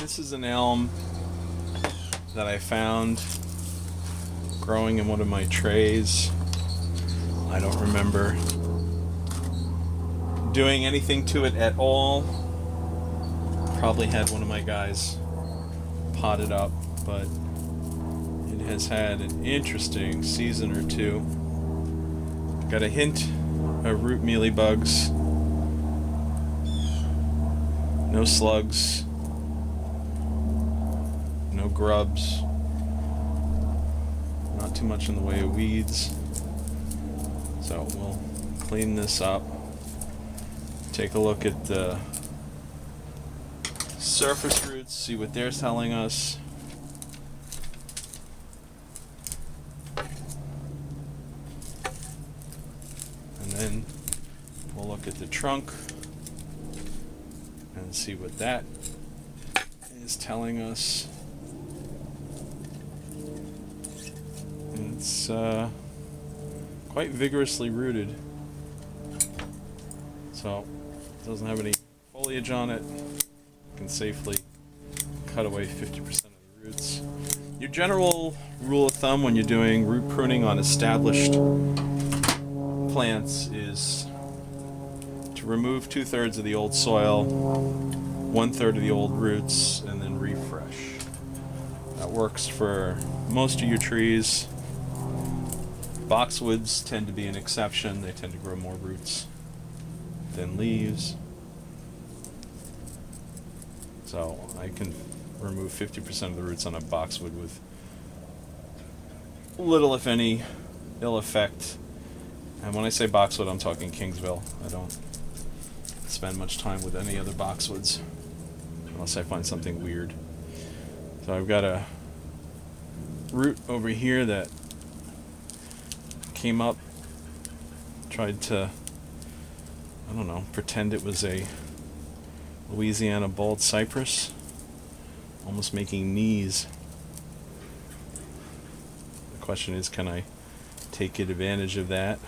This is an elm that I found growing in one of my trays. I don't remember doing anything to it at all. Probably had one of my guys pot it up, but it has had an interesting season or two. Got a hint of root mealybugs. No slugs. No grubs. Not too much in the way of weeds. So we'll clean this up. Take a look at the surface roots, see what they're telling us. And then we'll look at the trunk and see what that is telling us. It's quite vigorously rooted, so it doesn't have any foliage on it. Can safely cut away 50% of the roots. Your general rule of thumb when you're doing root pruning on established plants is to remove 2/3 of the old soil, 1/3 of the old roots, and then refresh. That works for most of your trees. Boxwoods tend to be an exception. They tend to grow more roots than leaves. So I can remove 50% of the roots on a boxwood with little, if any, ill effect. And when I say boxwood, I'm talking Kingsville. I don't spend much time with any other boxwoods unless I find something weird. So I've got a root over here that came up, tried to, I don't know, pretend it was a Louisiana bald cypress, almost making knees. The question is, can I take advantage of that,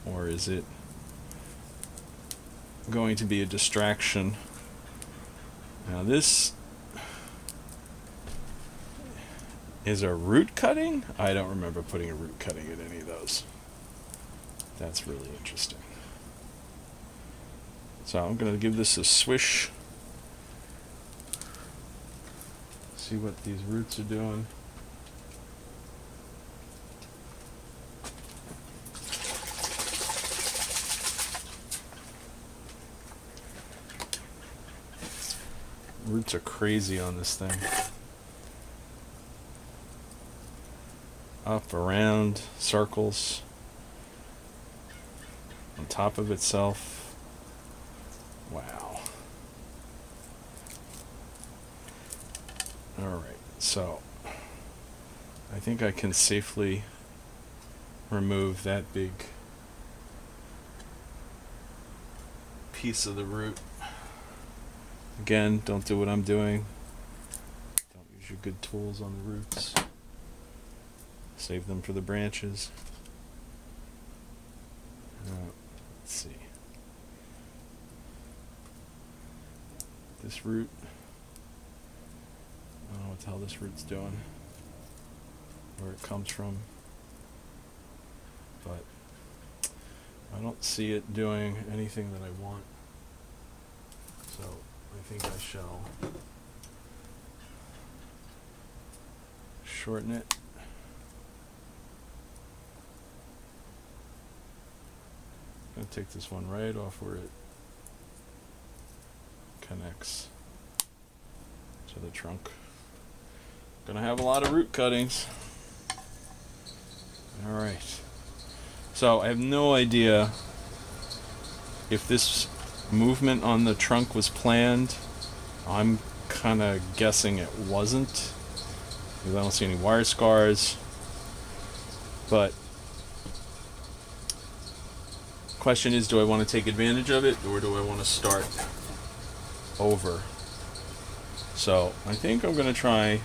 or is it going to be a distraction? Now this is a root cutting? I don't remember putting a root cutting in any of those. That's really interesting. So I'm going to give this a swish. See what these roots are doing. Roots are crazy on this thing. Up, around, circles, on top of itself. Wow. Alright, so I think I can safely remove that big piece of the root. Again, don't do what I'm doing. Don't use your good tools on the roots. Save them for the branches. Let's see. This root, I don't know what the hell this root's doing, where it comes from, but I don't see it doing anything that I want, so I think I shall shorten it. I'm going to take this one right off where it connects to the trunk. Gonna have a lot of root cuttings. Alright. So I have no idea if this movement on the trunk was planned. I'm kind of guessing it wasn't, because I don't see any wire scars. But question is, do I want to take advantage of it, or do I want to start over? So I think I'm going to try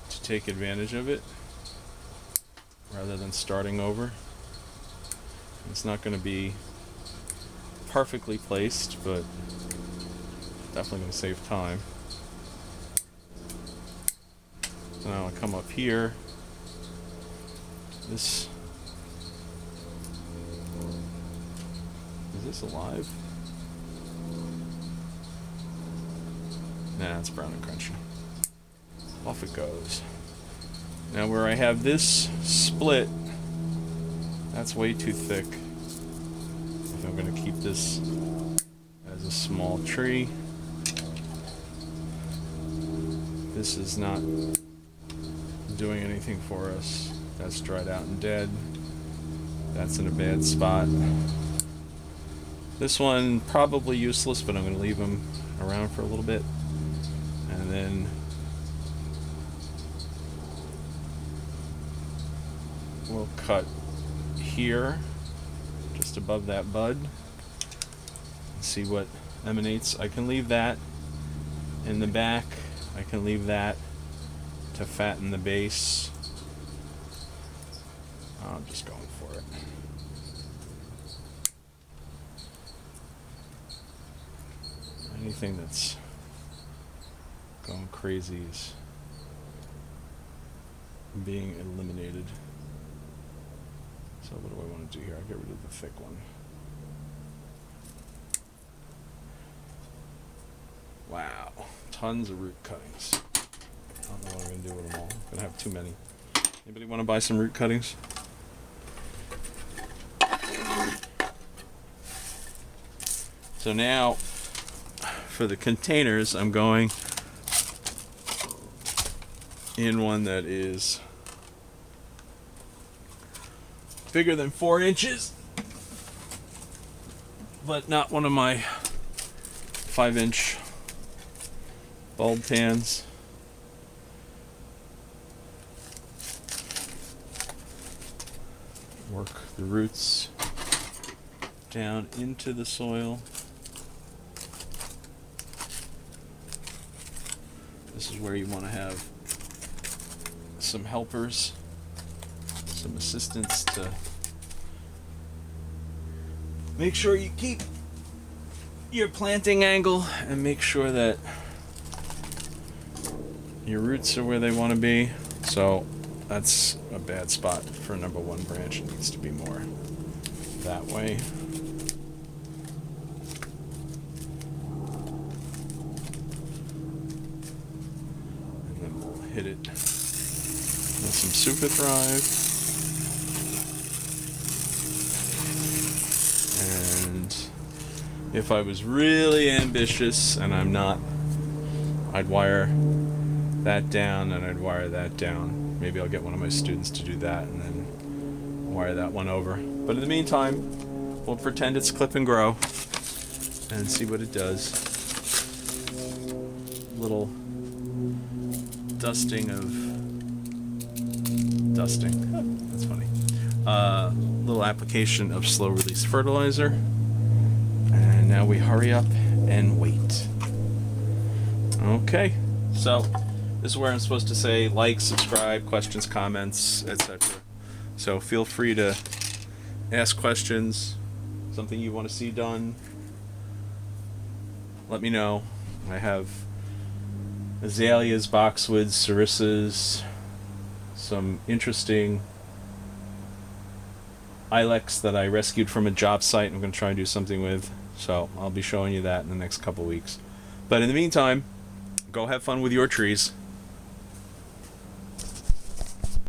to take advantage of it rather than starting over. It's not going to be perfectly placed, but definitely going to save time. So now I come up here. Is this alive? Nah, it's brown and crunchy. Off it goes. Now where I have this split, that's way too thick. If I'm going to keep this as a small tree. This is not doing anything for us. That's dried out and dead. That's in a bad spot. This one probably useless, but I'm going to leave them around for a little bit. And then we'll cut here, just above that bud, and see what emanates. I can leave that in the back. I can leave that to fatten the base. I'm just going for it. Anything that's going crazy is being eliminated. So what do I want to do here? I'll get rid of the thick one. Wow, tons of root cuttings. I don't know what I'm going to do with them all. I'm going to have too many. Anybody want to buy some root cuttings? So now, for the containers, I'm going in one that is bigger than 4 inches, but not one of my 5-inch bulb pans. Work the roots down into the soil. This is where you want to have some helpers, some assistants to make sure you keep your planting angle and make sure that your roots are where they want to be. So that's a bad spot for number 1 branch. It needs to be more that way. Hit it with some Super Thrive, and if I was really ambitious, and I'm not, I'd wire that down and I'd wire that down. Maybe I'll get one of my students to do that and then wire that one over. But in the meantime, we'll pretend it's clip and grow and see what it does. Little dusting. That's funny. Little application of slow release fertilizer, and now we hurry up and wait. Okay, so this is where I'm supposed to say like, subscribe, questions, comments, etc. So feel free to ask questions, something you want to see done. Let me know. I have azaleas, boxwoods, cerissas, some interesting ilex that I rescued from a job site I'm going to try and do something with. So I'll be showing you that in the next couple weeks. But in the meantime, go have fun with your trees.